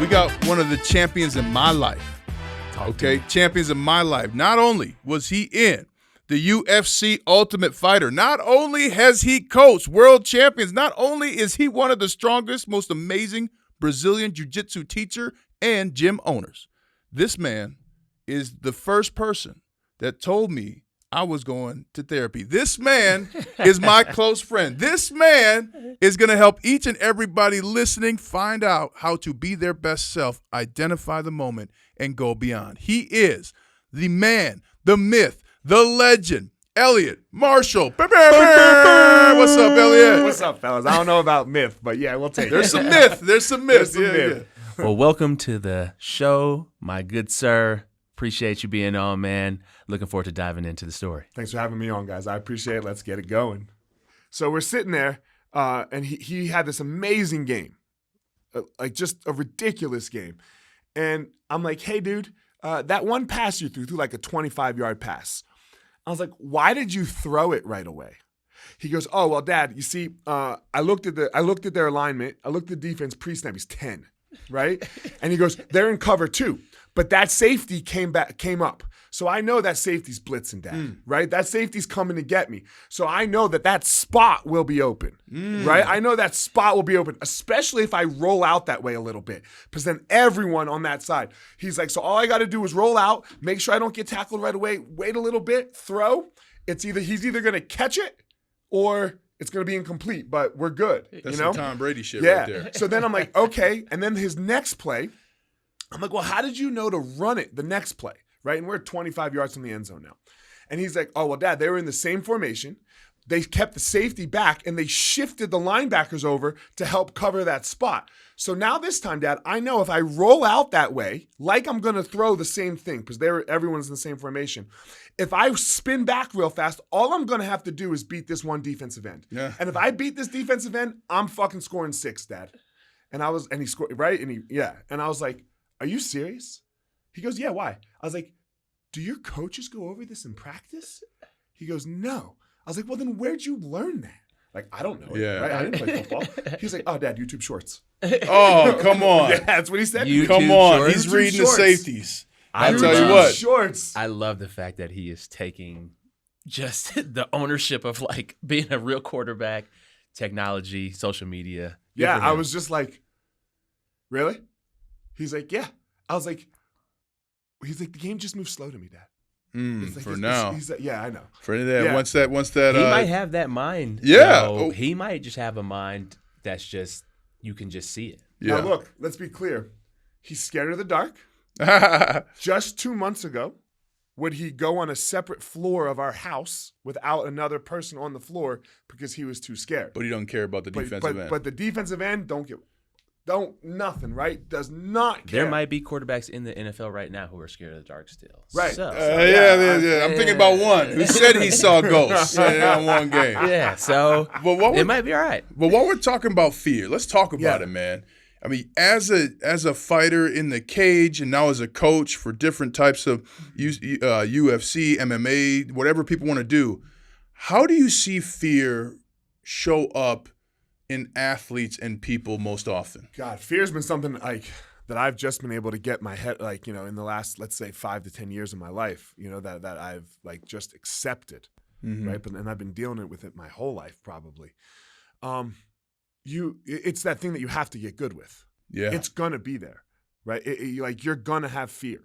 We got one of the champions in my life. Okay, champions in my life. Not only was he in the UFC Ultimate Fighter, not only has he coached world champions, not only is he one of the strongest, most amazing Brazilian jiu-jitsu teacher and gym owners. This man is the first person that told me I was going to therapy. This man is my close friend. This man is going to help each and everybody listening find out how to be their best self, identify the moment, and go beyond. He is the man, the myth, the legend, Eliot Marshall. What's up, Eliot? What's up, fellas? I don't know about myth, but yeah, we'll take it. There's some myth. There's some myth. Yeah. Well, welcome to the show, my good sir. Appreciate you being on, man. Looking forward to diving into the story. Thanks for having me on, guys. I appreciate it. Let's get it going. So we're sitting there, and he had this amazing game, like just a ridiculous game. And I'm like, hey, dude, that one pass you threw like a 25-yard pass. I was like, why did you throw it right away? He goes, oh, well, Dad, you see, I looked at their alignment. I looked at the defense pre-snap. He's 10, right? And he goes, they're in cover 2. But that safety came up. So I know that safety's blitzing, Dad, right? That safety's coming to get me. So I know that spot will be open, right? I know that spot will be open, especially if I roll out that way a little bit, because then everyone on that side. He's like, so all I got to do is roll out, make sure I don't get tackled right away, wait a little bit, throw. He's either going to catch it or it's going to be incomplete, but we're good. That's some Tom Brady shit yeah. right there. So then I'm like, okay. And then his next play, I'm like, well, how did you know to run it the next play, right? And we're 25 yards from the end zone now. And he's like, oh, well, Dad, they were in the same formation. They kept the safety back, and they shifted the linebackers over to help cover that spot. So now this time, Dad, I know if I roll out that way, like I'm going to throw the same thing because everyone's in the same formation. If I spin back real fast, all I'm going to have to do is beat this one defensive end. Yeah. And if I beat this defensive end, I'm fucking scoring 6, Dad. And he scored, right? And I was like, are you serious? He goes, yeah, why? I was like, do your coaches go over this in practice? He goes, no. I was like, well, then where'd you learn that? Like, I don't know. Yeah. Right? I didn't play football. He's like, oh, Dad, YouTube Shorts. Oh, come on. Yeah, that's what he said. Come on. Shorts? He's YouTube reading Shorts. the safeties. I'll I tell you love what. Shorts. I love the fact that he is taking just the ownership of like being a real quarterback, technology, social media. Good Yeah, for I him. was just like, really? He's like, yeah. I was like, the game just moves slow to me, Dad. It's like, For now. He's like, yeah, I know. For that, Yeah. once that. He might have that mind. Yeah. though. Oh. He might just have a mind that's just, you can just see it. Yeah. Now, look, let's be clear. He's scared of the dark. Just 2 months ago, would he go on a separate floor of our house without another person on the floor because he was too scared? But he don't care about the defensive end. But the defensive end nothing, right? Does not care. There might be quarterbacks in the NFL right now who are scared of the dark still. Right. So, Yeah. I'm thinking about one who said he saw ghosts in one game. yeah. So But it might be all right. But while we're talking about fear, let's talk about Yeah. it, man. I mean, as a fighter in the cage and now as a coach for different types of UFC, MMA, whatever people want to do, how do you see fear show up in athletes and people most often? God, fear's been something like that I've just been able to get my head, like, in the last, let's say, 5 to 10 years of my life, that I've like just accepted, right? And I've been dealing with it my whole life probably. It's that thing that you have to get good with. Yeah. It's gonna be there, right? You're gonna have fear.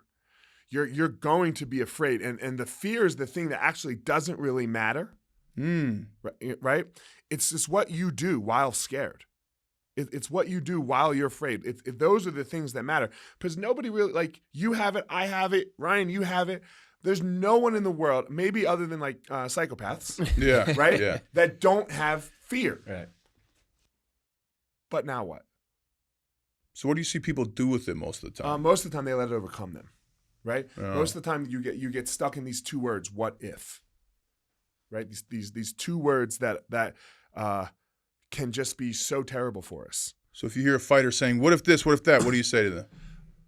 You're going to be afraid, and the fear is the thing that actually doesn't really matter, right? It's just what you do while scared. It's what you do while you're afraid. Those are the things that matter, because nobody really, like, you have it, I have it, Ryan, you have it. There's no one in the world, maybe other than like psychopaths, Yeah. right? Yeah. That don't have fear. Right. But now what? So what do you see people do with it most of the time? Most of the time they let it overcome them, right? Oh. Most of the time you get stuck in these 2 words, what if, right? These 2 words that can just be so terrible for us. So if you hear a fighter saying, what if this, what if that, what do you say to them?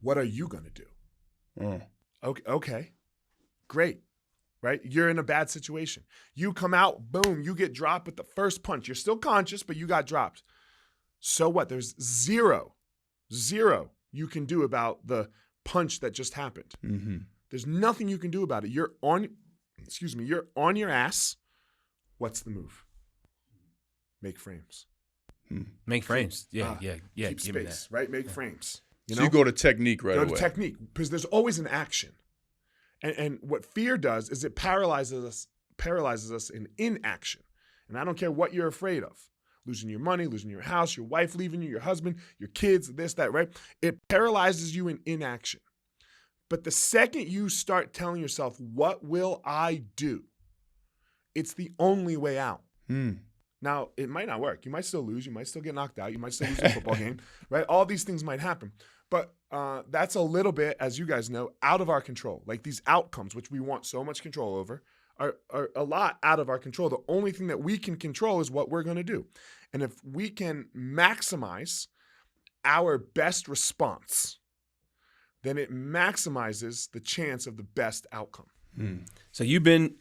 What are you going to do? Oh. Okay, great, right? You're in a bad situation. You come out, boom, you get dropped with the first punch. You're still conscious, but you got dropped. So what? There's zero you can do about the punch that just happened. Mm-hmm. There's nothing you can do about it. You're on your ass. What's the move? Make frames. Make frames. Yeah. Keep Give me space, that. right? Make frames. So you go to technique right Go away. to technique, because there's always an action. And what fear does is it paralyzes us in inaction. And I don't care what you're afraid of. Losing your money, losing your house, your wife leaving you, your husband, your kids, this, that, right? It paralyzes you in inaction. But the second you start telling yourself, what will I do? It's the only way out. Now, it might not work. You might still lose. You might still get knocked out. You might still lose a football game, right? All these things might happen. But that's a little bit, as you guys know, out of our control. Like these outcomes, which we want so much control over, are a lot out of our control. The only thing that we can control is what we're going to do. And if we can maximize our best response, then it maximizes the chance of the best outcome. So you've been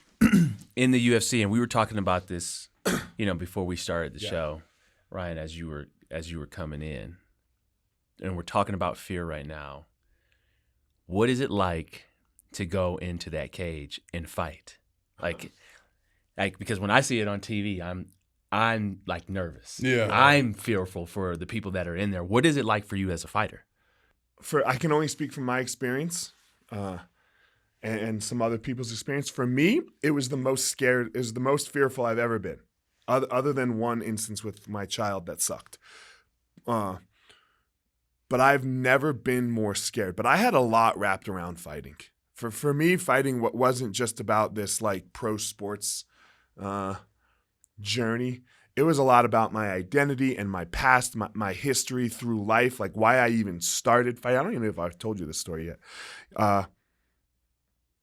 in the UFC, and we were talking about this, before we started the show, Ryan, as you were coming in, and we're talking about fear right now. What is it like to go into that cage and fight? Like because when I see it on TV, I'm like nervous. Yeah. I'm fearful for the people that are in there. What is it like for you as a fighter? I can only speak from my experience and some other people's experience. For me, it was the most scared. It was the most fearful I've ever been, other than one instance with my child that sucked. But I've never been more scared. But I had a lot wrapped around fighting. For me, fighting wasn't just about this like pro sports journey. It was a lot about my identity and my past, my history through life, like why I even started fighting. I don't even know if I've told you this story yet.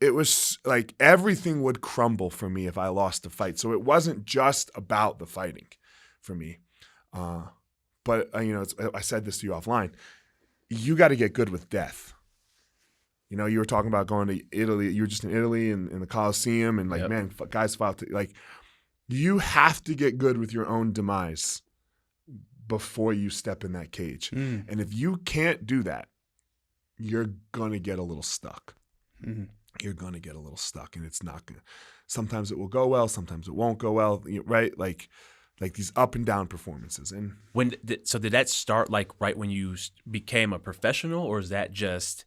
It was like everything would crumble for me if I lost a fight. So it wasn't just about the fighting for me. But I said this to you offline. You got to get good with death. You were talking about going to Italy. You were just in Italy and in the Colosseum, and man, guys fought. You have to get good with your own demise before you step in that cage. And if you can't do that, you're gonna get a little stuck. You're gonna get a little stuck, and it's not gonna. Sometimes it will go well. Sometimes it won't go well. Right? Like these up and down performances. And did that start like right when you became a professional, or is that just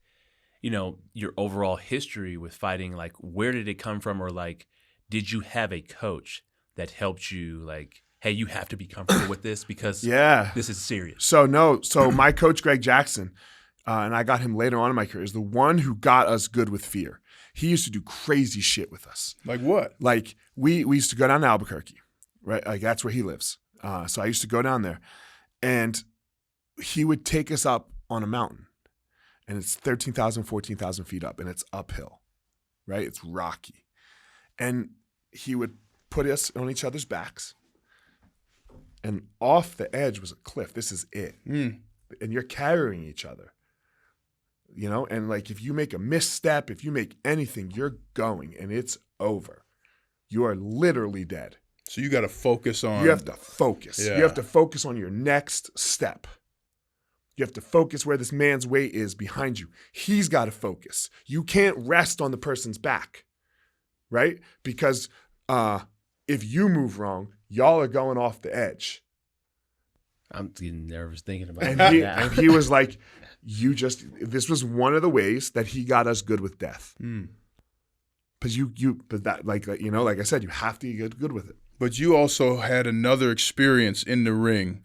your overall history with fighting? Like, where did it come from? Or like, did you have a coach that helped you like, hey, you have to be comfortable with this because this is serious? So my coach, Greg Jackson, and I got him later on in my career, is the one who got us good with fear. He used to do crazy shit with us. Like what? Like we used to go down to Albuquerque, right? Like that's where he lives. So I used to go down there, and he would take us up on a mountain. And it's 13,000, 14,000 feet up, and it's uphill, right? It's rocky. And he would put us on each other's backs, and off the edge was a cliff. This is it. And you're carrying each other, and like if you make a misstep, if you make anything, you're going, and it's over. You are literally dead. So you got to focus on. You have to focus. Yeah. You have to focus on your next step. You have to focus where this man's weight is behind you. He's got to focus. You can't rest on the person's back, right? Because if you move wrong, y'all are going off the edge. I'm getting nervous thinking about And it. and he was like, this was one of the ways that he got us good with death. Because like I said, you have to get good with it. But you also had another experience in the ring.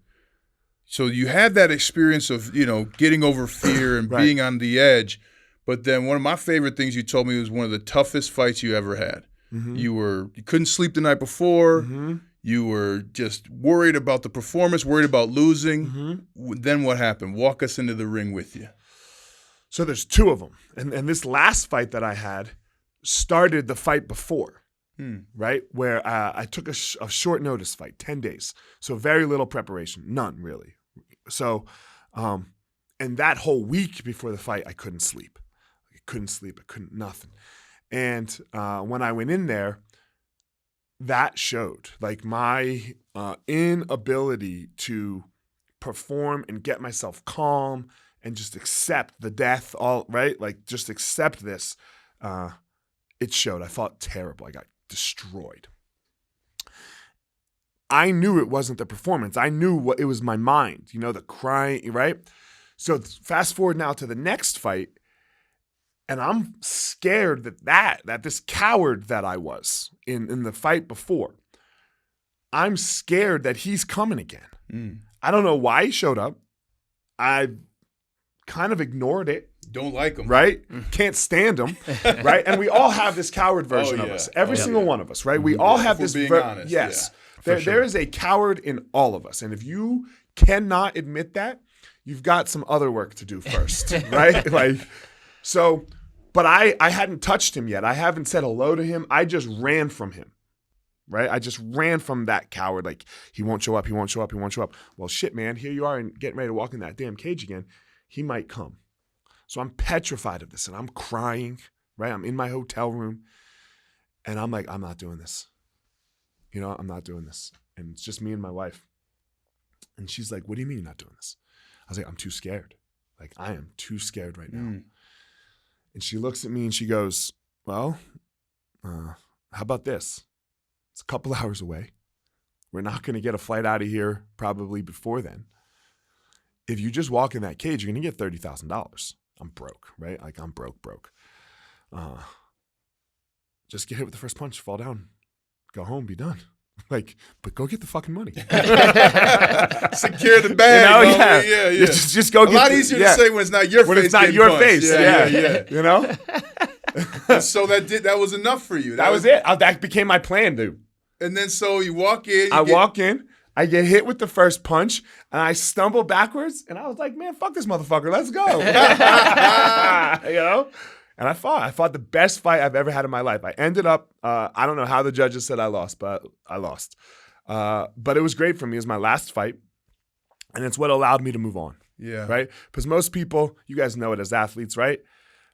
So you had that experience of, getting over fear and being on the edge. But then one of my favorite things you told me was one of the toughest fights you ever had. You couldn't sleep the night before. You were just worried about the performance, worried about losing. Then what happened? Walk us into the ring with you. So there's two of them. And this last fight that I had started the fight before. Right? Where I took a short notice fight, 10 days. So very little preparation, none really. So, and that whole week before the fight, I couldn't sleep. Nothing. And when I went in there, that showed like my inability to perform and get myself calm and just accept the death, all right? Like, just accept this. It showed. I fought terrible. I got destroyed. I knew it wasn't the performance. I knew what it was my mind, the crying, right? So fast forward now to the next fight, and I'm scared that this coward that I was in the fight before, I'm scared that he's coming again. I don't know why he showed up. I kind of ignored it. Don't like him. Right? Can't stand him. Right? And we all have this coward version of us. Every single one of us, right? We all have this. Being honest. Yes. Yeah, there is a coward in all of us. And if you cannot admit that, you've got some other work to do first. Right? But I hadn't touched him yet. I haven't said hello to him. I just ran from him. Right? I just ran from that coward. Like, he won't show up. He won't show up. He won't show up. Well, shit, man. Here you are and getting ready to walk in that damn cage again. He might come. So I'm petrified of this and I'm crying, right? I'm in my hotel room and I'm like, I'm not doing this. I'm not doing this. And it's just me and my wife. And she's like, what do you mean you're not doing this? I was like, I'm too scared. Like, I am too scared right now. And she looks at me and she goes, well, how about this? It's a couple hours away. We're not going to get a flight out of here probably before then. If you just walk in that cage, you're going to get $30,000. I'm broke, right? Like, I'm broke. Just get hit with the first punch, fall down, go home, be done. Like, but go get the fucking money. Secure the bag. Yeah. Just go. A lot easier to say when it's not your face. When it's not your face. Yeah. So that was enough for you. That was it. That became my plan, dude. And then so you walk in. Walk in. I get hit with the first punch, and I stumble backwards, and I was like, man, fuck this motherfucker. Let's go. And I fought the best fight I've ever had in my life. I ended up, I don't know how the judges said I lost, but I lost. But it was great for me. It was my last fight, and it's what allowed me to move on. Yeah. Right? Because most people, you guys know it as athletes, right?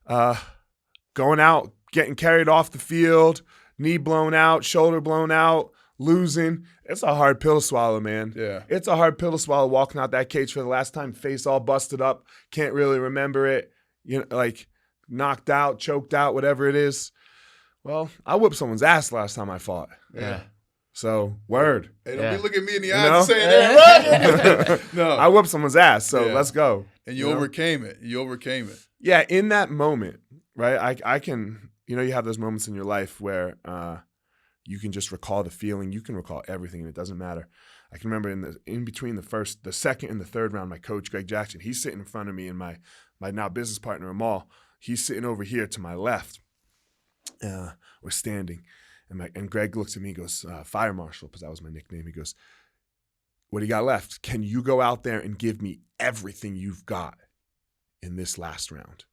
Going out, getting carried off the field, knee blown out, shoulder blown out, losing. It's a hard pill to swallow, man. Yeah. It's a hard pill to swallow walking out that cage for the last time, face all busted up, can't really remember it, like knocked out, choked out, whatever it is. Well, I whooped someone's ass last time I fought. Yeah. So, word. Hey, don't be looking me in the eyes and saying that. No. I whooped someone's ass, so let's go. And you overcame it. You overcame it. Yeah, in that moment, right, I can, you have those moments in your life where you can just recall the feeling. You can recall everything, and it doesn't matter. I can remember in between the second and the third round, my coach, Greg Jackson, he's sitting in front of me, and my now business partner, Amal, he's sitting over here to my left. We're standing, and Greg looks at me and goes, Fire Marshal, because that was my nickname. He goes, what do you got left? Can you go out there and give me everything you've got in this last round?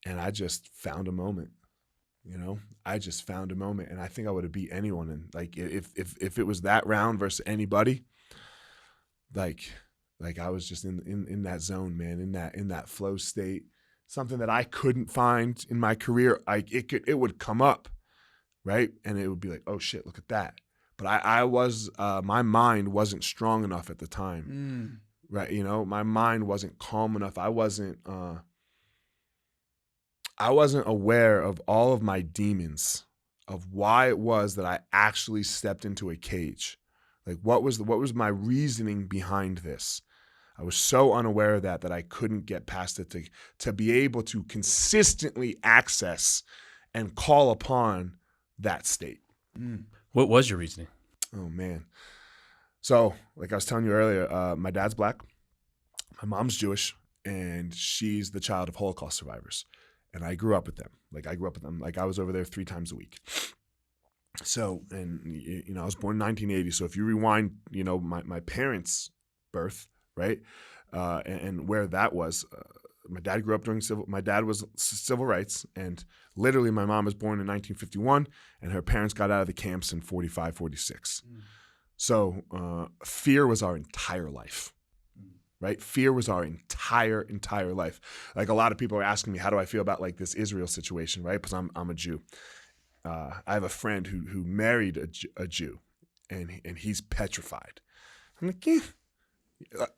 And I just found a moment. I just found a moment, and I think I would have beat anyone. And like, if it was that round versus anybody, like I was just in that zone, man, in that flow state, something that I couldn't find in my career. It would come up, right, and it would be like, oh shit, look at that. But I was my mind wasn't strong enough at the time, right? My mind wasn't calm enough. I wasn't aware of all of my demons, of why it was that I actually stepped into a cage. Like, what was my reasoning behind this? I was so unaware of that I couldn't get past it to be able to consistently access and call upon that state. What was your reasoning? Oh, man. So, like I was telling you earlier, my dad's Black, my mom's Jewish, and she's the child of Holocaust survivors. And I grew up with them. Like, I was over there 3 times a week. So, and, I was born in 1980. So if you rewind, my parents' birth, right, and where that was, my dad grew up during my dad was civil rights. And literally my mom was born in 1951, and her parents got out of the camps in 45, 46. So fear was our entire life. Right? Fear was our entire life. Like, a lot of people are asking me, how do I feel about like this Israel situation, right? Because I'm a Jew. I have a friend who married a Jew, and he's petrified. I'm like,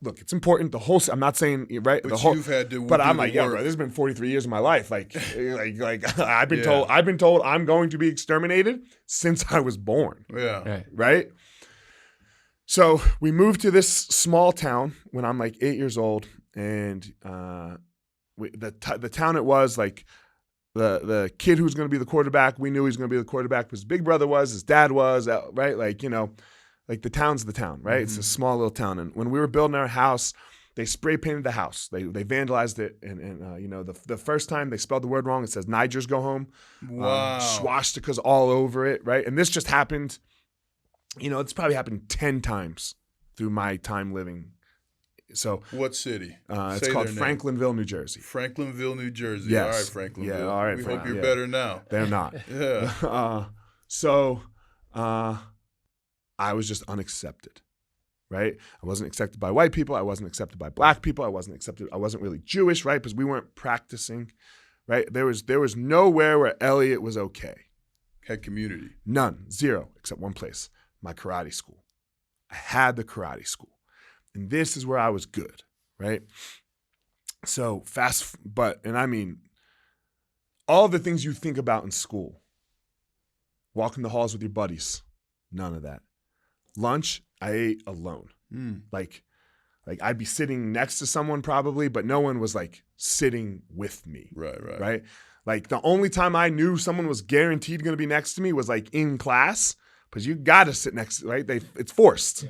Look, it's important. I'm not saying right. But you've had to. But I'm do like, the yeah, work. bro. This has been 43 years of my life. Like I've been told I'm going to be exterminated since I was born. Yeah. Right. So we moved to this small town when I'm like 8 years old, and the town it was like the kid who was going to be the quarterback. We knew he was going to be the quarterback because his big brother was, his dad was, right? Like, like the town's the town, right? It's a small little town. And when we were building our house, they spray painted the house. They vandalized it. And the first time they spelled the word wrong, it says Nigers go home. Wow. Swastikas all over it, right? And this just happened, it's probably happened 10 times through my time living. So what city? It's called Franklinville, New Jersey. Franklinville, New Jersey. Yes. All right, Franklinville. Yeah, all right, we hope you're better now. They're not. Yeah. I was just unaccepted, right? I wasn't accepted by white people. I wasn't accepted by black people. I wasn't really Jewish, right? Because we weren't practicing, right? There was nowhere where Eliot was okay. Had community. None. Zero. Except one place. My karate school. I had the karate school. And this is where I was good, right? So all the things you think about in school, walking the halls with your buddies, none of that. Lunch, I ate alone. Like I'd be sitting next to someone probably, but no one was like sitting with me. Right? Like the only time I knew someone was guaranteed going to be next to me was like in class, because you got to sit next, right? It's forced,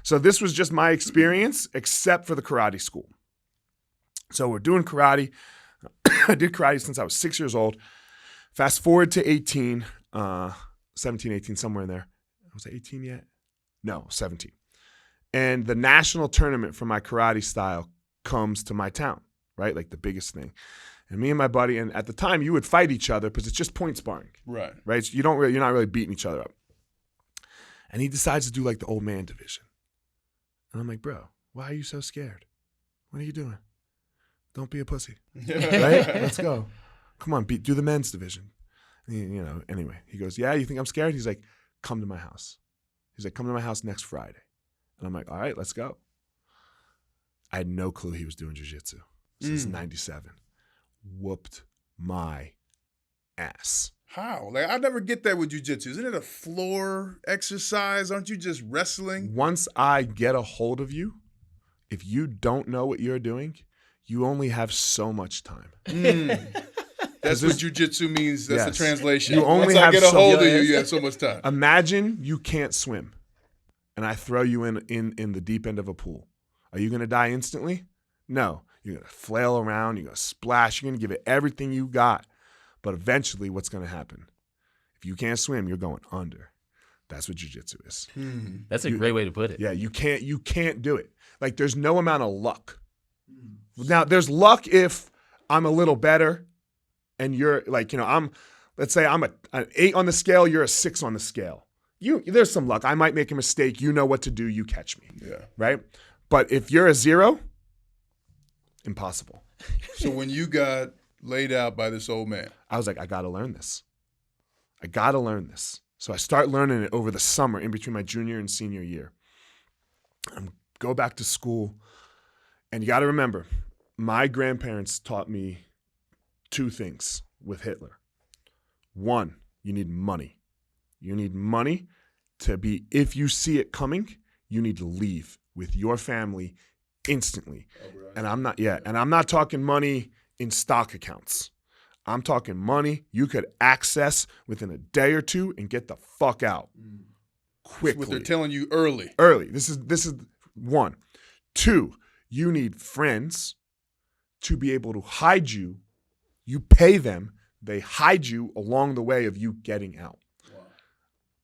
So this was just my experience, except for the karate school. So we're doing karate. I did karate since I was 6 years old. Fast forward to 18, 17, 18, somewhere in there. Was I 18 yet? No, 17. And the national tournament for my karate style comes to my town, right? Like the biggest thing. And me and my buddy, and at the time you would fight each other because it's just point sparring. Right? So you're not really beating each other up. And he decides to do like the old man division. And I'm like, bro, why are you so scared? What are you doing? Don't be a pussy. Right? Let's go. Come on, do the men's division. And anyway, he goes, yeah, you think I'm scared? He's like, come to my house. He's like, come to my house next Friday. And I'm like, all right, let's go. I had no clue he was doing jiu-jitsu. This is 97. Whooped my ass. How? Like, I never get that with jiu-jitsu. Isn't it a floor exercise? Aren't you just wrestling? Once I get a hold of you, if you don't know what you're doing, you only have so much time. That's what jiu-jitsu means. That's the translation. You only Once have I get a hold of you, you have so much time. Imagine you can't swim, and I throw you in the deep end of a pool. Are you going to die instantly? No. You're going to flail around. You're going to splash. You're going to give it everything you got. But eventually, what's going to happen? If you can't swim, you're going under. That's what jiu-jitsu is. That's a great way to put it. Yeah, you can't do it. Like, there's no amount of luck. Now, there's luck if I'm a little better. And you're like, let's say I'm an 8 on the scale, you're a 6 on the scale. There's some luck. I might make a mistake. You know what to do. You catch me. Yeah. Right? But if you're a 0, impossible. So when you got laid out by this old man, I was like, I got to learn this. So I start learning it over the summer in between my junior and senior year. Go back to school. And you got to remember, my grandparents taught me 2 things with Hitler. 1, you need money. You need money to be, if you see it coming, you need to leave with your family instantly. And I'm not talking money in stock accounts. I'm talking money you could access within a day or 2 and get the fuck out quickly. That's what they're telling you early. This is 1. 2, you need friends to be able to hide you. You pay them, they hide you along the way of you getting out. Wow.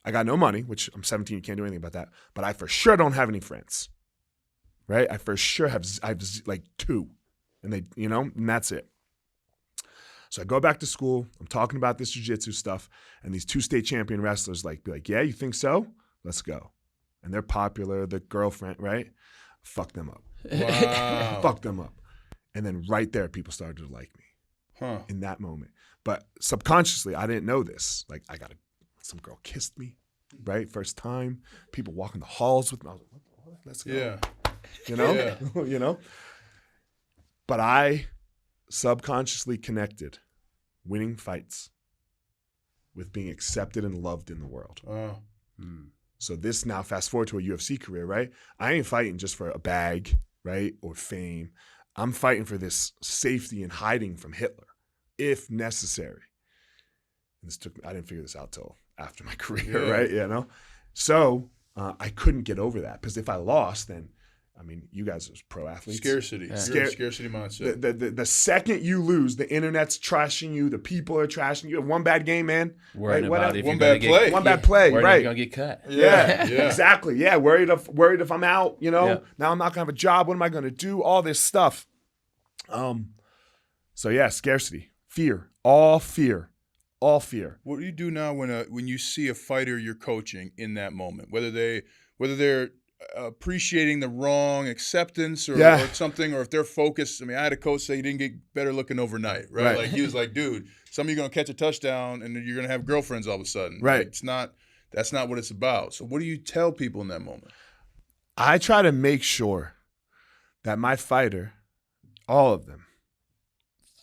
I got no money, which I'm 17, you can't do anything about that. But I for sure don't have any friends, right? I for sure have like 2, and they, and that's it. So I go back to school. I'm talking about this jiu-jitsu stuff, and these 2 state champion wrestlers be like, yeah, you think so? Let's go. And they're popular. The girlfriend, right? Fuck them up. Wow. Fuck them up. And then right there, people started to like me. In that moment. But subconsciously, I didn't know this. Like, some girl kissed me, right? First time. People walking the halls with me. I was like, what? Let's go. Yeah. you know, Yeah. you know. But I subconsciously connected winning fights with being accepted and loved in the world. Oh. So this now fast forward to a UFC career, right? I ain't fighting just for a bag, right, or fame. I'm fighting for this safety and hiding from Hitler, if necessary. And I didn't figure this out till after my career, right? You know, so I couldn't get over that because if I lost, then I mean, you guys are pro athletes. Scarcity. Yeah. You're in scarcity mindset. The second you lose, the internet's trashing you. The people are trashing you. You have one bad game, man. Worrying right? about if One you're gonna bad play. get, One bad play, worried right? You're gonna get cut. Yeah, Yeah. exactly. Yeah, worried if I'm out. You know, Yeah. now I'm not gonna have a job. What am I gonna do? All this stuff. So yeah, scarcity, fear, all fear. What do you do now when you see a fighter you're coaching in that moment, whether they're appreciating the wrong acceptance or something, or if they're focused? I mean, I had a coach say he didn't get better looking overnight, right? Like he was like, dude, some of you are gonna catch a touchdown and then you're gonna have girlfriends all of a sudden. Right. Like, that's not what it's about. So what do you tell people in that moment? I try to make sure that my fighter, all of them,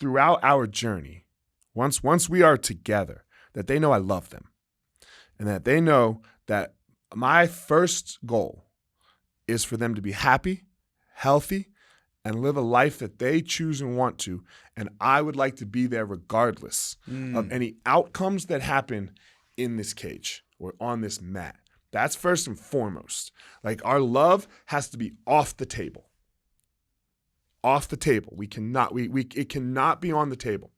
throughout our journey, once we are together, that they know I love them. And that they know that my first goal is for them to be happy, healthy, and live a life that they choose and want to. And I would like to be there regardless of any outcomes that happen in this cage or on this mat. That's first and foremost. Like, our love has to be off the table. Off the table. We cannot, it cannot be on the table.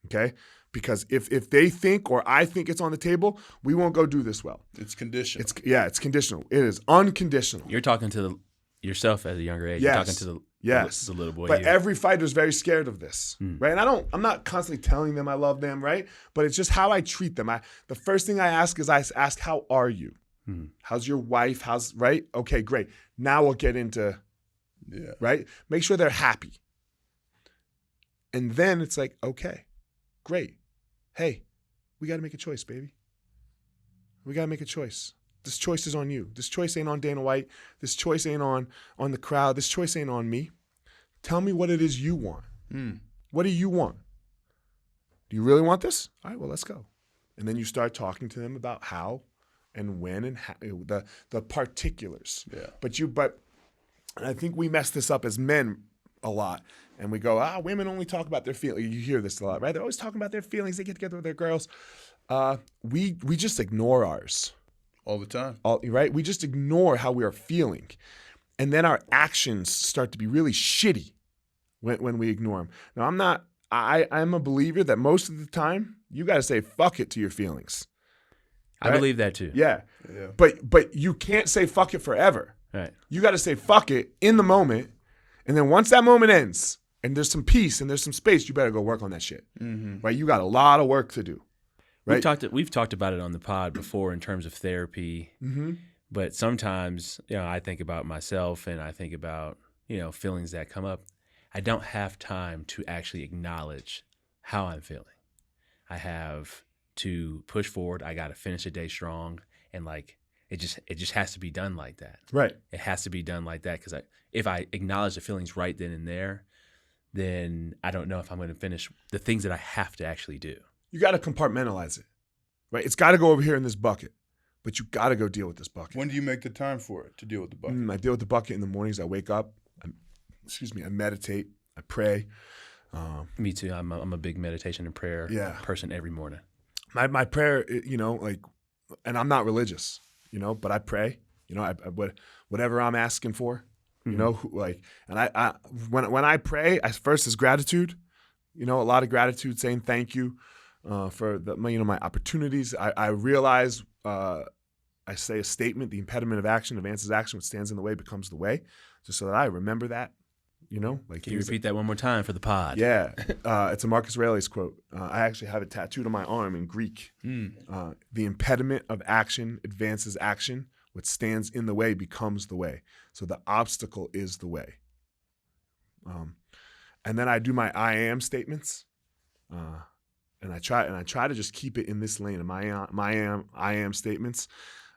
Okay? Because if they think or I think it's on the table, we won't go do this well. It's conditional. It's conditional. It is unconditional. You're talking to yourself at a younger age. Yes. You're talking to the little boy. But every fighter is very scared of this, right? And I'm not constantly telling them I love them, right? But it's just how I treat them. The first thing I ask is how are you? How's your wife? Right? Okay, great. Now we'll get into, right? Make sure they're happy. And then it's like, okay, great. Hey, we got to make a choice, baby. We got to make a choice. This choice is on you. This choice ain't on Dana White. This choice ain't on the crowd. This choice ain't on me. Tell me what it is you want. What do you want? Do you really want this? All right, well, let's go. And then you start talking to them about how and when and how, the particulars. Yeah. But I think we mess this up as men a lot. And we go, women only talk about their feelings. You hear this a lot, right? They're always talking about their feelings. They get together with their girls. We just ignore ours. All the time. Right? We just ignore how we are feeling. And then our actions start to be really shitty when we ignore them. Now, I'm a believer that most of the time, you got to say fuck it to your feelings. Right? I believe that too. Yeah. But you can't say fuck it forever. Right. You got to say fuck it in the moment. And then once that moment ends and there's some peace and there's some space, you better go work on that shit. Right? You got a lot of work to do. Right? We've talked about it on the pod before in terms of therapy. But sometimes, I think about myself and I think about, feelings that come up. I don't have time to actually acknowledge how I'm feeling. I have to push forward. I got to finish a day strong. And it just has to be done like that. Right. It has to be done like that because if I acknowledge the feelings right then and there, then I don't know if I'm going to finish the things that I have to actually do. You got to compartmentalize it, right? It's got to go over here in this bucket, but you got to go deal with this bucket. When do you make the time for it to deal with the bucket? I deal with the bucket in the mornings. I wake up. I meditate. I pray. Me too. I'm a big meditation and prayer person every morning. My prayer, and I'm not religious, but I pray. Whatever I'm asking for, and I when I pray, first is gratitude. A lot of gratitude, saying thank you for my opportunities. I realize I say a statement: the impediment of action advances action. What stands in the way becomes the way. Just so that I remember that. Can you repeat that one more time for the pod? Yeah, it's a Marcus Aurelius quote. I actually have it tattooed on my arm in Greek. The impediment of action advances action. What stands in the way becomes the way. So the obstacle is the way. And then I do my I am statements, and I try to just keep it in this lane. And I am statements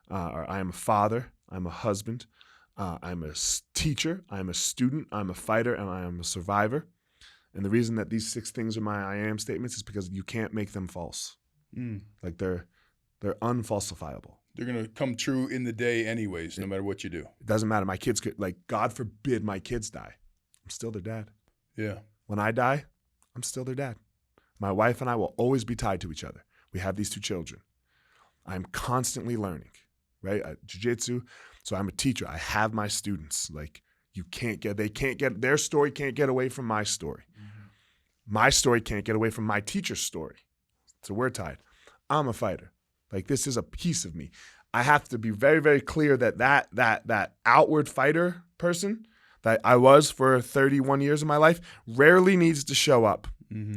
are: I am a father. I'm a husband. I'm a teacher, I'm a student, I'm a fighter, and I am a survivor. And the reason that these 6 things are my I am statements is because you can't make them false. Like they're unfalsifiable. They're going to come true in the day anyways, no matter what you do. It doesn't matter. My kids could, like, God forbid my kids die. I'm still their dad. Yeah. When I die, I'm still their dad. My wife and I will always be tied to each other. We have these 2 children. I'm constantly learning, right? Jiu-jitsu. So I'm a teacher. I have my students. Like, their story can't get away from my story. My story can't get away from my teacher's story. So we're tied. I'm a fighter. Like, this is a piece of me. I have to be very, very clear that outward fighter person that I was for 31 years of my life rarely needs to show up.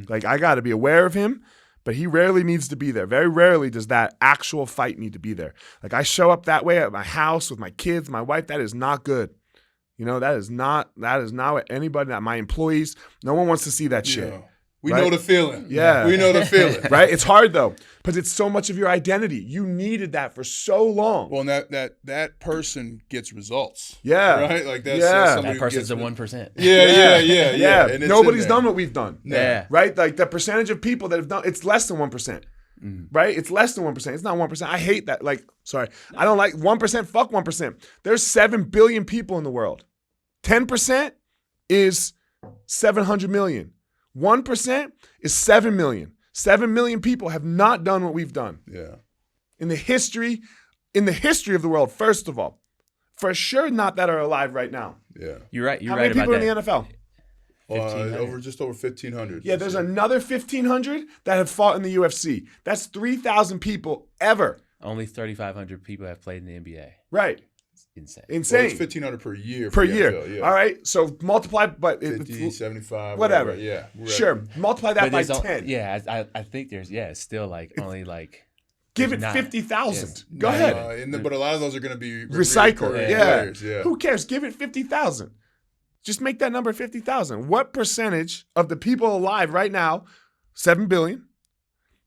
Like, I got to be aware of him, but he rarely needs to be there. Very rarely does that actual fight need to be there. Like, I show up that way at my house with my kids, my wife. That is not good. You know, that is not what anybody, my employees, no one wants to see that shit. Yeah. We right? know the feeling. Yeah. We know the feeling. Right? It's hard, though, because it's so much of your identity. You needed that for so long. Well, and that person gets results. Yeah. Right? Like that's That person's the 1%. Yeah. And nobody's done what we've done. Yeah. Right? Like the percentage of people that have done, it's less than 1%. Right? It's less than 1%. It's not 1%. I hate that. Like, sorry. I don't like 1%. Fuck 1%. There's 7 billion people in the world. 10% is 700 million. 1% is 7 million. 7 million people have not done what we've done. Yeah. In the history of the world, first of all. For sure not that are alive right now. Yeah. You're right. How many people are in the NFL? Just over 1,500. Yeah, there's another 1,500 that have fought in the UFC. That's 3,000 people ever. Only 3,500 people have played in the NBA. Right. Insane. Well, it's 1,500 per year. Per year. NFL, yeah. All right. So multiply, but 50, 75, whatever. Yeah. Sure. Multiply that by 10. Yeah, I think there's it's still like only like give it 50,000. Go ahead. But a lot of those are going to be recycled. Yeah. Players, yeah. Who cares? Give it 50,000. Just make that number 50,000. What percentage of the people alive right now, 7 billion,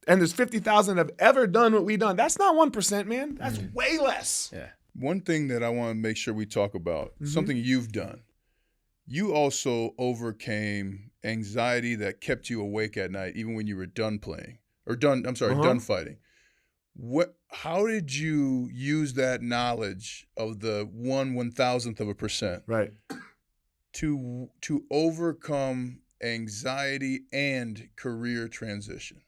and there's 50,000 have ever done what we've done? That's not 1%, man. That's way less. Yeah. One thing that I want to make sure we talk about, something you've done. You also overcame anxiety that kept you awake at night, even when you were done playing or done fighting. How did you use that knowledge of the 1/1000th of a percent, right, to overcome anxiety and career transition?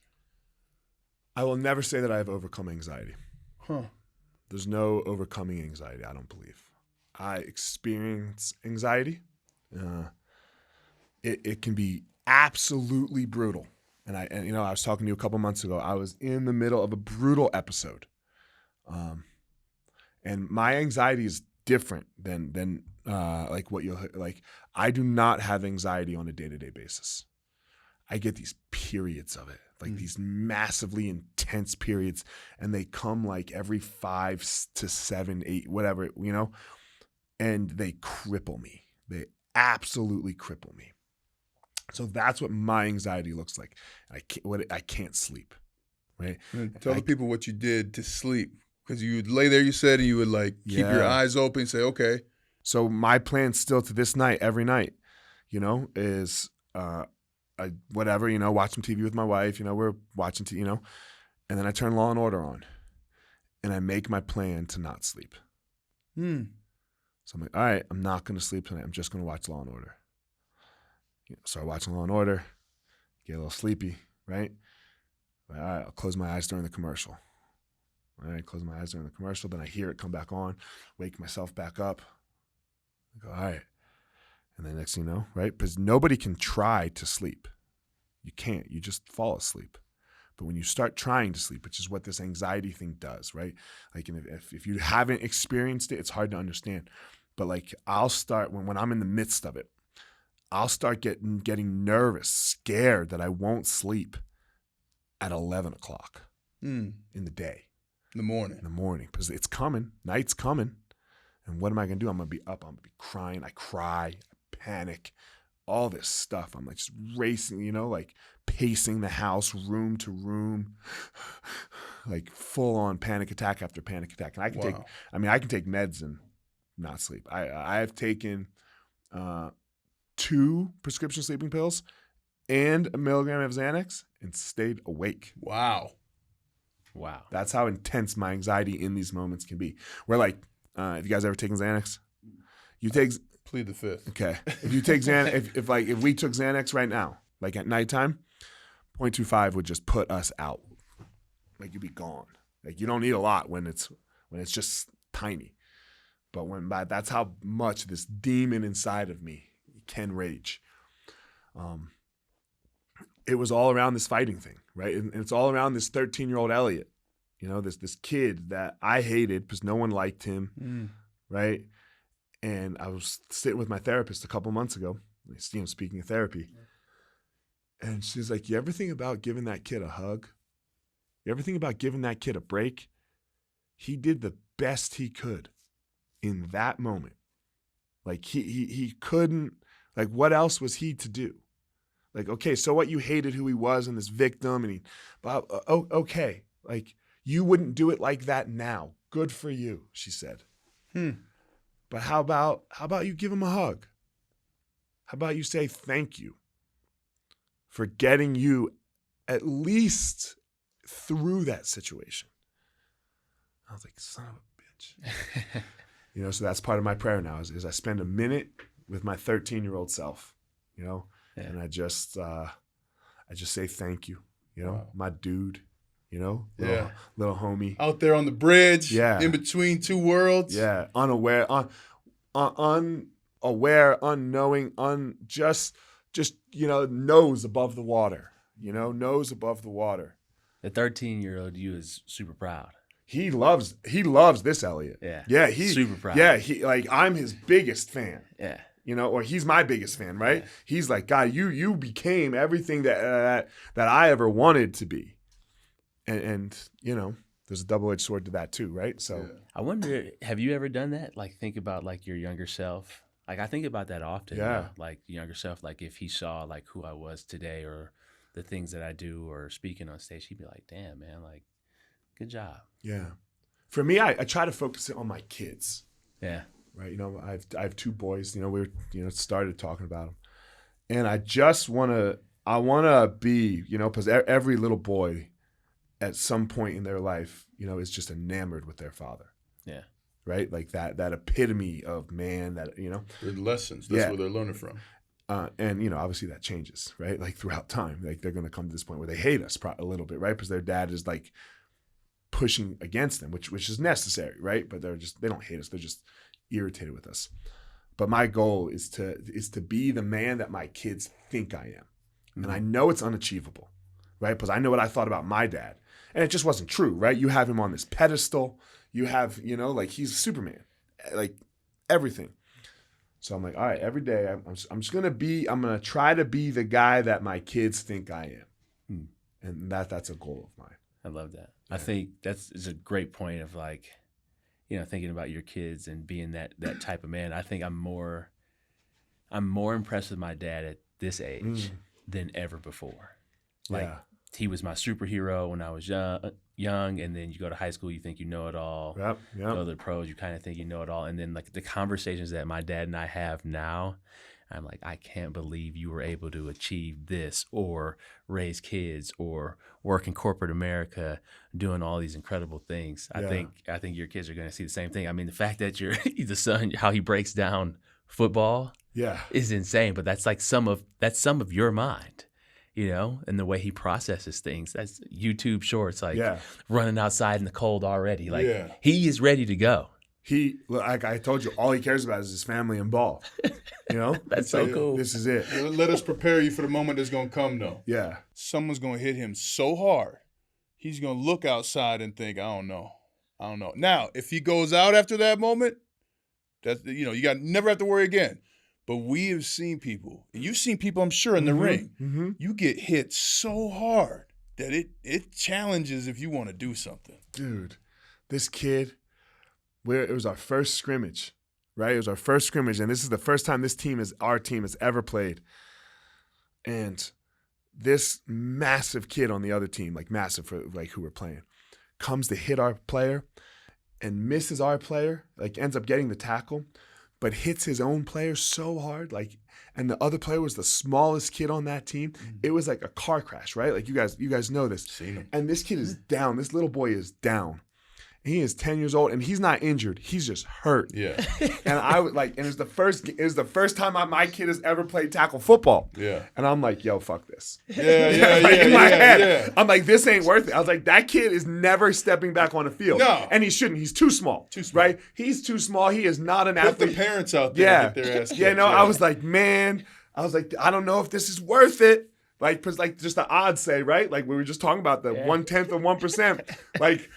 I will never say that I have overcome anxiety. Huh. There's no overcoming anxiety, I don't believe. I experience anxiety. It can be absolutely brutal. And I was talking to you a couple months ago. I was in the middle of a brutal episode. And my anxiety is different than like what you'll like. I do not have anxiety on a day-to-day basis. I get these periods of it. Like these massively intense periods, and they come like every 5 to 7, 8, whatever, and they cripple me. They absolutely cripple me. So that's what my anxiety looks like. I can't sleep, right? Tell the people what you did to sleep, because you would lay there, you said, and you would like keep your eyes open and say, okay. So my plan still to this night, every night, is watch some TV with my wife, we're watching TV, and then I turn Law and Order on and I make my plan to not sleep. So I'm like, all right, I'm not going to sleep tonight. I'm just going to watch Law and Order. Start watching Law and Order, get a little sleepy, right? All right, I'll close my eyes during the commercial. All right, close my eyes during the commercial. Then I hear it come back on, wake myself back up. I go, all right. And then next thing you know, right? Because nobody can try to sleep. You can't. You just fall asleep. But when you start trying to sleep, which is what this anxiety thing does, right? Like if you haven't experienced it, it's hard to understand. But like I'll start, when I'm in the midst of it, I'll start getting nervous, scared that I won't sleep at 11 o'clock in the day. In the morning. Because it's coming. Night's coming. And what am I going to do? I'm going to be up. I'm going to be crying. I cry. Panic, all this stuff. I'm like just racing, like pacing the house room to room, like full on panic attack after panic attack. And I can take meds and not sleep. I've taken 2 prescription sleeping pills and a milligram of Xanax and stayed awake. Wow. That's how intense my anxiety in these moments can be. We're like, have you guys ever taken Xanax? You take Plead the fifth. Okay. If you take Xanax, if we took Xanax right now, like at nighttime, 0.25 would just put us out. Like you'd be gone. Like you don't need a lot when it's just tiny. But that's how much this demon inside of me can rage. It was all around this fighting thing, right? And it's all around this 13-year-old Eliot. This kid that I hated because no one liked him, right? And I was sitting with my therapist a couple months ago, speaking of therapy. And she's like, you ever think about giving that kid a hug? You ever think about giving that kid a break? He did the best he could in that moment. Like he couldn't, like what else was he to do? Like, okay, so what, you hated who he was and this victim and okay. Like you wouldn't do it like that now. Good for you, she said. But how about you give him a hug? How about you say thank you for getting you at least through that situation? I was like, son of a bitch. So that's part of my prayer now is I spend a minute with my 13-year-old self, and I just say thank you, wow. My dude, little homie. Out there on the bridge, in between two worlds. Yeah, unaware, unaware, unknowing, just nose above the water, nose above the water. The 13-year-old you is super proud. He loves this Eliot. Yeah, he's super proud. Yeah, I'm his biggest fan. Yeah. Or he's my biggest fan, right? Yeah. He's like, God, you became everything that I ever wanted to be. And there's a double-edged sword to that too, right? So I wonder, have you ever done that? Like think about like your younger self. Like I think about that often. Yeah. Like the younger self, like if he saw like who I was today or the things that I do or speaking on stage, he'd be like, damn, man, like good job. Yeah. For me, I try to focus on my kids. Yeah. Right. I have 2 boys, we started talking about them. And I just want to be, because every little boy at some point in their life, is just enamored with their father. Yeah. Right. Like that epitome of man that, Their lessons. That's where they're learning from. And, obviously that changes, right? Like throughout time, like they're going to come to this point where they hate us a little bit, right? Because their dad is like pushing against them, which is necessary, right? But they don't hate us. They're just irritated with us. But my goal is to be the man that my kids think I am. Mm-hmm. And I know it's unachievable, right? Because I know what I thought about my dad. And it just wasn't true, right? You have him on this pedestal. You have, like he's Superman, like everything. So I'm like, all right, every day I'm just going to try to be the guy that my kids think I am. And that's a goal of mine. I love that. Yeah. I think is a great point of like, thinking about your kids and being that type of man. I think I'm more impressed with my dad at this age than ever before. Like he was my superhero when I was young, and then you go to high school, you think you know it all. Yep. Go to the pros, you kind of think you know it all. And then like the conversations that my dad and I have now, I'm like, I can't believe you were able to achieve this or raise kids or work in corporate America doing all these incredible things. I think your kids are going to see the same thing. I mean, the fact that the son, how he breaks down football is insane, but that's like some of your mind, and the way he processes things. That's YouTube shorts, like running outside in the cold already. Like he is ready to go. Like I told you, all he cares about is his family and ball. That's so cool. This is it. Let us prepare you for the moment that's going to come, though. Yeah. Someone's going to hit him so hard, he's going to look outside and think, I don't know. Now, if he goes out after that moment, that's you never have to worry again. But we have seen people, and you've seen people, I'm sure, in the ring. Mm-hmm. You get hit so hard that it challenges if you want to do something. Dude, this kid. It was our first scrimmage, right? It was our first scrimmage, and this is the first time our team has ever played. And this massive kid on the other team, like massive for like who we're playing, comes to hit our player, and misses our player, like ends up getting the tackle, but hits his own player so hard, like, and the other player was the smallest kid on that team. It was like a car crash, right? Like you guys know this. Seen him. And this kid is down. This little boy is down. He is 10 years old, and he's not injured. He's just hurt. Yeah. And I was like, and it was the first time my kid has ever played tackle football. Yeah. And I'm like, yo, fuck this. Yeah. Like, in my head, Yeah. I'm like, this ain't worth it. I was like, that kid is never stepping back on the field. No. And he shouldn't. He's too small. Right? He's too small. He is not an Put athlete. the parents out there Yeah. and get their ass Yeah, kicked. no, I was like, man, I don't know if this is worth it. Like, cause like just the odds say, right? Like we were just talking about the 1/10 of 1%. Like,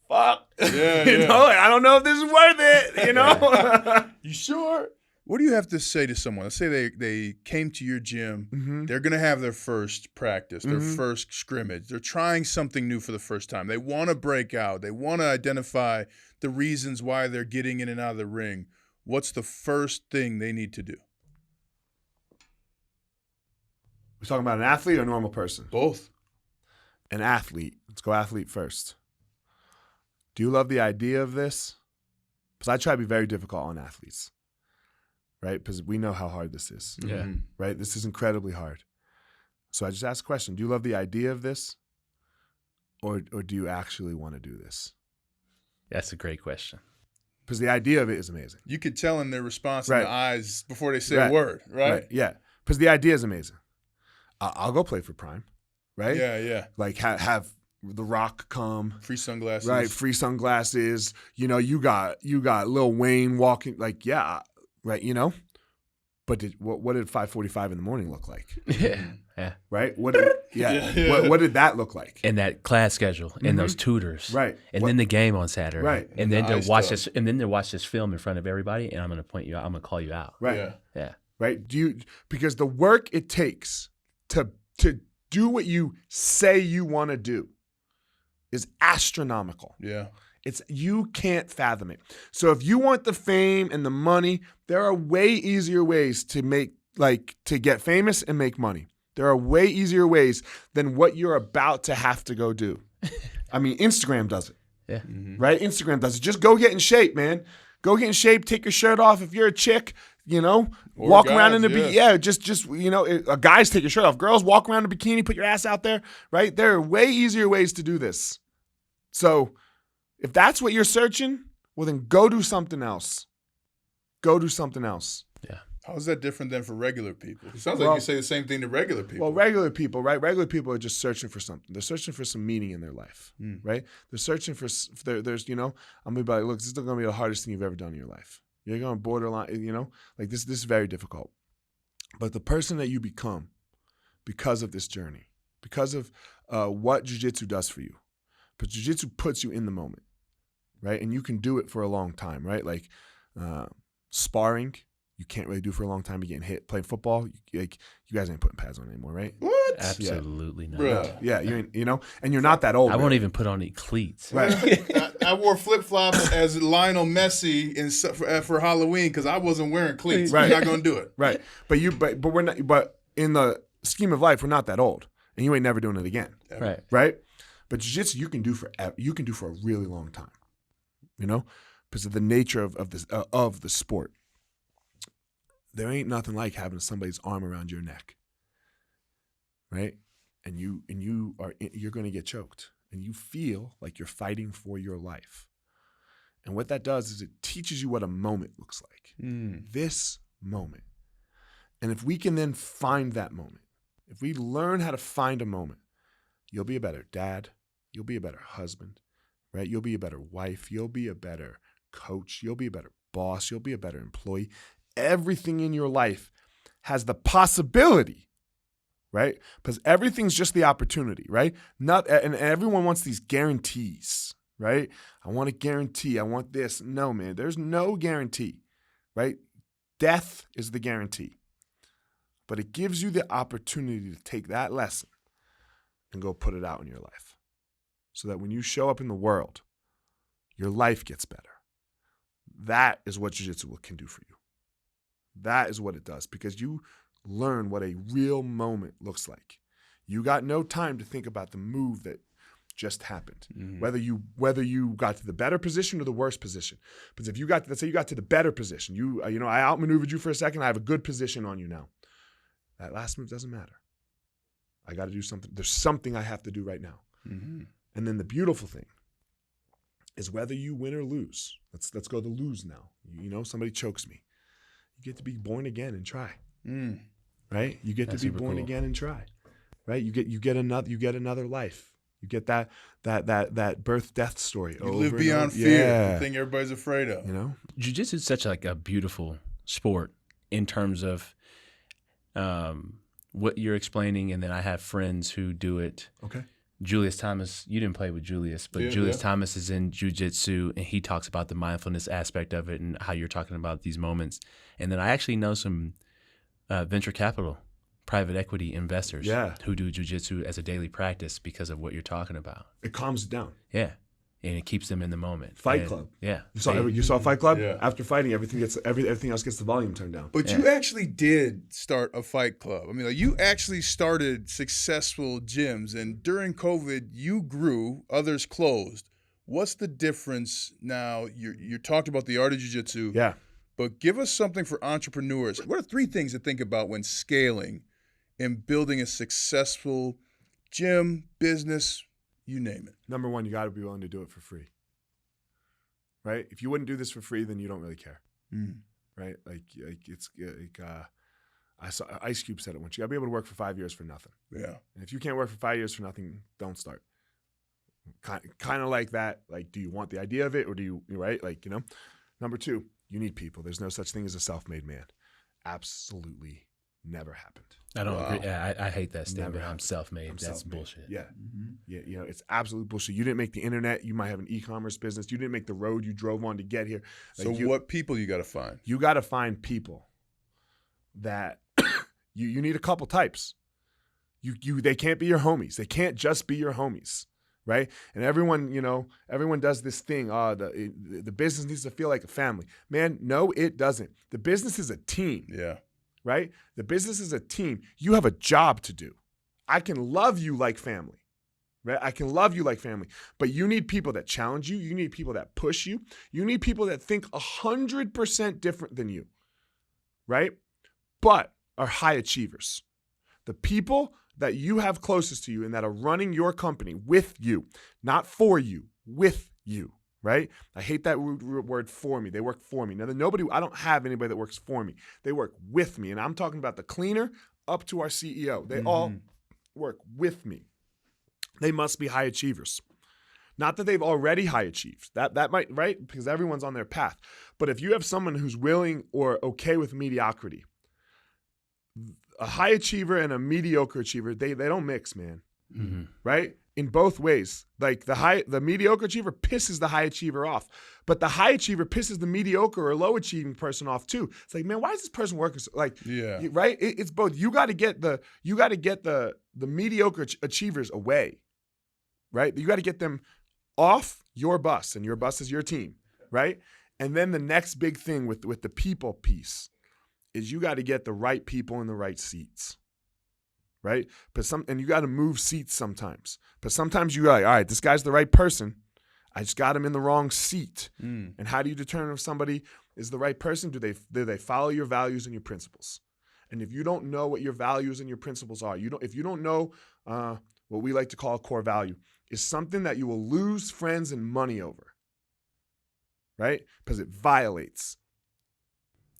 fuck. Yeah, you know, like, I don't know if this is worth it, you know? You sure? What do you have to say to someone? Let's say they came to your gym. They're going to have their first practice, their first scrimmage. They're trying something new for the first time. They want to break out. They want to identify the reasons why they're getting in and out of the ring. What's the first thing they need to do? We're talking about an athlete or a normal person? Both. An athlete. Let's go athlete first. Do you love the idea of this? Because I try to be very difficult on athletes, right? Because we know how hard this is. Yeah. Right? This is incredibly hard. So I just ask a question. Do you love the idea of this? Or do you actually want to do this? That's a great question. Because the idea of it is amazing. You could tell in their response in Right. the eyes before they say Right. a word, right? Yeah. Because the idea is amazing. I'll go play for Prime, right? Yeah. Like have The Rock come. Free sunglasses. Right, free sunglasses. You know, you got Lil Wayne walking. Like, yeah, right. You know, but what did 5:45 in the morning look like? Yeah. Right. What did that look like? And that class schedule and those tutors. Right. And then the game on Saturday. Right. And then The to ice watch tub. this and then to watch this film in front of everybody and I'm gonna point you out. I'm gonna call you out. Right. Yeah. Yeah. Right. Because the work it takes to do what you say you want to do is astronomical. Yeah. You can't fathom it. So if you want the fame and the money, there are way easier ways to get famous and make money. There are way easier ways than what you're about to have to go do. I mean, Instagram does it. Yeah. Right? Instagram does it. Just go get in shape, man. Go get in shape, take your shirt off if you're a chick, you know, Or walk guys, around in the yeah. just you know, guys take your shirt off. Girls walk around in a bikini, put your ass out there, right? There are way easier ways to do this. So if that's what you're searching, well then go do something else. Go do something else. Yeah. How is that different than for regular people? It sounds like Well- you say the same thing to regular people. Well, regular people, right? Regular people are just searching for something. They're searching for some meaning in their life, right? They're searching for, there's, you know, I'm going to be like, look, this is going to be the hardest thing you've ever done in your life. You're going to borderline, you know, like this is very difficult. But the person that you become because of this journey, because of what jiu-jitsu does for you, but jiu-jitsu puts you in the moment, right? And you can do it for a long time, right? Like sparring, you can't really do for a long time. You're getting hit. Playing football, you guys ain't putting pads on anymore, right? What? Absolutely not. Bruh. Yeah, you know, and you're not that old. I won't really. even put on any cleats. Right. I wore flip-flops as Lionel Messi for Halloween because I wasn't wearing cleats. Right. You're not going to do it. Right. But we're not. But in the scheme of life, we're not that old, and you ain't never doing it again. Right. Right. But jiu-jitsu you can do for a really long time. You know, because of the nature of the sport. There ain't nothing like having somebody's arm around your neck. Right? And you're going to get choked, and you feel like you're fighting for your life. And what that does is it teaches you what a moment looks like. This moment. And if we can then find that moment, if we learn how to find a moment, you'll be a better dad, you'll be a better husband, right? You'll be a better wife, you'll be a better coach, you'll be a better boss, you'll be a better employee. Everything in your life has the possibility, right? Because everything's just the opportunity, right? And everyone wants these guarantees, right? I want a guarantee. I want this. No, man, there's no guarantee, right? Death is the guarantee. But it gives you the opportunity to take that lesson and go put it out in your life so that when you show up in the world, your life gets better. That is what jiu-jitsu can do for you. That is what it does, because you learn what a real moment looks like. You got no time to think about the move that just happened. Mm-hmm. Whether you got to the better position or the worse position. Because if let's say you got to the better position, I outmaneuvered you for a second. I have a good position on you now. That last move doesn't matter. I got to do something. There's something I have to do right now. Mm-hmm. And then the beautiful thing is whether you win or lose. Let's go to lose now. Somebody chokes me. You get to be born again and try. Right? You get That's to be super born cool. again and try. Right? You get another life. You get that birth-death story. You live beyond fear, the thing everybody's afraid of. Jiu-jitsu is such like a beautiful sport in terms of what you're explaining, and then I have friends who do it. Okay. Julius Thomas, you didn't play with Julius, but Julius Thomas is in jiu-jitsu, and he talks about the mindfulness aspect of it and how you're talking about these moments. And then I actually know some venture capital, private equity investors who do jiu-jitsu as a daily practice because of what you're talking about. It calms it down. Yeah. And it keeps them in the moment. Fight Club. Yeah. You saw Fight Club? Yeah. After fighting, everything else gets the volume turned down. But you actually did start a fight club. I mean, you actually started successful gyms, and during COVID, you grew, others closed. What's the difference now? You talked about the art of jiu-jitsu. Yeah. But give us something for entrepreneurs. What are 3 things to think about when scaling and building a successful gym, business, you name it? Number 1, you got to be willing to do it for free. Right? If you wouldn't do this for free, then you don't really care. Right? I saw Ice Cube said it once. You got to be able to work for 5 years for nothing. Yeah. And if you can't work for 5 years for nothing, don't start. Kind of like that. Like, do you want the idea of it, or do you, right? Number 2, you need people. There's no such thing as a self-made man. Absolutely never happened. I don't agree. Yeah, I hate that Never statement. I'm happened. self-made. I'm That's self-made. bullshit. Yeah. Yeah, it's absolute bullshit. You didn't make the internet. You might have an e-commerce business. You didn't make the road you drove on to get here. So what people you got to find? You got to find people that you need a couple types. They can't be your homies. They can't just be your homies, right? And everyone does this thing. The business needs to feel like a family. Man, no, it doesn't. The business is a team. Yeah. Right? The business is a team. You have a job to do. I can love you like family, right? I can love you like family, but you need people that challenge you. You need people that push you. You need people that think 100% different than you, right? But are high achievers. The people that you have closest to you and that are running your company with you, not for you, with you. Right? I hate that word for me. They work for me. Now, I don't have anybody that works for me. They work with me. And I'm talking about the cleaner up to our CEO. They all work with me. They must be high achievers. Not that they've already high achieved. That might, right? Because everyone's on their path. But if you have someone who's willing or okay with mediocrity, a high achiever and a mediocre achiever, they don't mix, man. Right? In both ways. Like the mediocre achiever pisses the high achiever off, but the high achiever pisses the mediocre or low achieving person off too. It's like, man, why is this person working so, right? It's both. You got to get the mediocre achievers away, right? You got to get them off your bus, and your bus is your team, right? And then the next big thing with the people piece is you got to get the right people in the right seats. Right? And you got to move seats sometimes. But sometimes you're like, all right, this guy's the right person. I just got him in the wrong seat. And how do you determine if somebody is the right person? Do they follow your values and your principles? And if you don't know what your values and your principles are, if you don't know what we like to call a core value, is something that you will lose friends and money over. Right? Because it violates.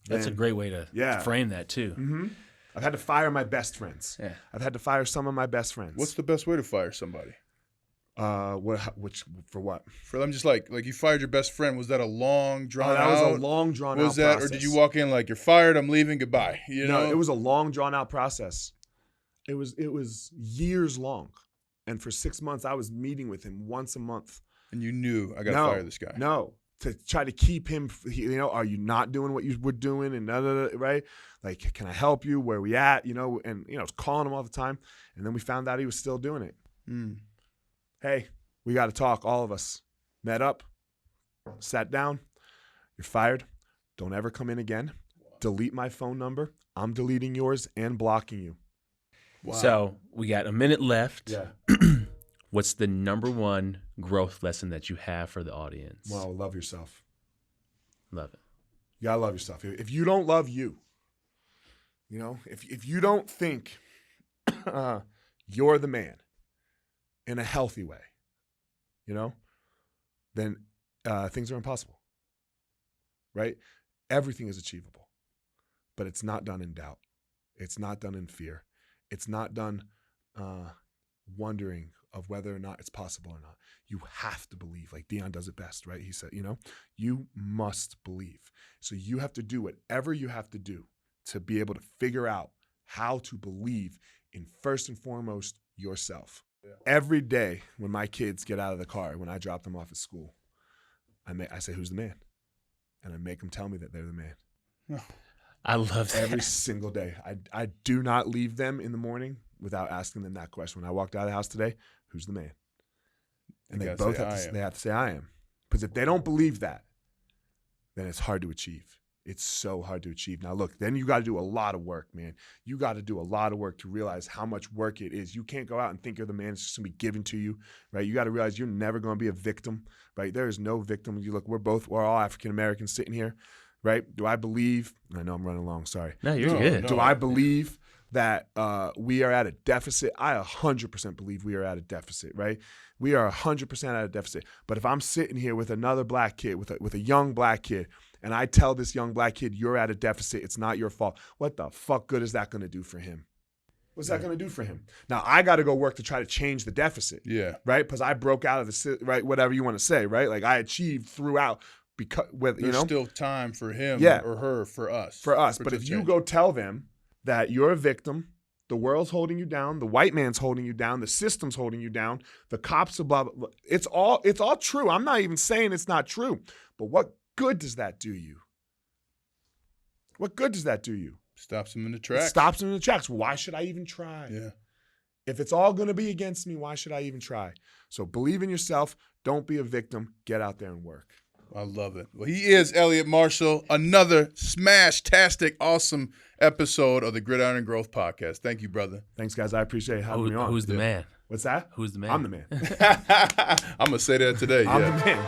That's a great way to frame that too. Mm-hmm. I've had to fire my best friends. Yeah. I've had to fire some of my best friends. What's the best way to fire somebody? For what? For them, just like you fired your best friend. Was that a long drawn out? That was a long drawn out process. Or did you walk in like, you're fired, I'm leaving, goodbye? No, it was a long drawn out process. It was years long, and for 6 months I was meeting with him once a month. And you knew I got to fire this guy. No. To try to keep him, are you not doing what you were doing? And right? Like, can I help you? Where are we at? And I was calling him all the time. And then we found out he was still doing it. Hey, we got to talk, all of us. Met up, sat down. You're fired. Don't ever come in again. Delete my phone number. I'm deleting yours and blocking you. Wow. So we got a minute left. Yeah. what's the number one growth lesson that you have for the audience? Well, love yourself. Love it. You gotta love yourself. If you don't love you, if you don't think you're the man in a healthy way, then things are impossible, right? Everything is achievable, but it's not done in doubt. It's not done in fear. It's not done wondering of whether or not it's possible or not. You have to believe, like Dion does it best, right? He said, you must believe. So you have to do whatever you have to do to be able to figure out how to believe in, first and foremost, yourself. Yeah. Every day when my kids get out of the car, when I drop them off at school, I say, who's the man? And I make them tell me that they're the man. I love that. Every single day. I do not leave them in the morning without asking them that question. When I walked out of the house today, who's the man? And they both have to say, I am. Because if they don't believe that, then it's hard to achieve. It's so hard to achieve. Now, look, then you got to do a lot of work, man. You got to do a lot of work to realize how much work it is. You can't go out and think you're the man. It's just going to be given to you, right? You got to realize you're never going to be a victim, right? There is no victim. You look, we're all African-Americans sitting here, right? Do I believe? I know I'm running long. Sorry. No, you're good. Do I believe that we are at a deficit? I 100% believe we are at a deficit, right? We are 100% at a deficit. But if I'm sitting here with another black kid, with a young black kid, and I tell this young black kid, you're at a deficit, it's not your fault, what the fuck good is that going to do for him? What's that going to do for him? Now, I got to go work to try to change the deficit, right? Because I broke out of the, right, whatever you want to say, right? Like I achieved throughout. Because there's still time for him or her, for us. But if you go tell them that you're a victim, the world's holding you down, the white man's holding you down, the system's holding you down, the cops are blah, blah, blah. It's all true. I'm not even saying it's not true. But what good does that do you? What good does that do you? Stops him in the tracks. It stops him in the tracks. Why should I even try? Yeah. If it's all going to be against me, why should I even try? So believe in yourself. Don't be a victim. Get out there and work. I love it. Well, he is Eliot Marshall. Another smash-tastic, awesome episode of the Gridiron and Growth Podcast. Thank you, brother. Thanks, guys. I appreciate having me on. Who's the man? What's that? Who's the man? I'm the man. I'm going to say that today. I'm the man.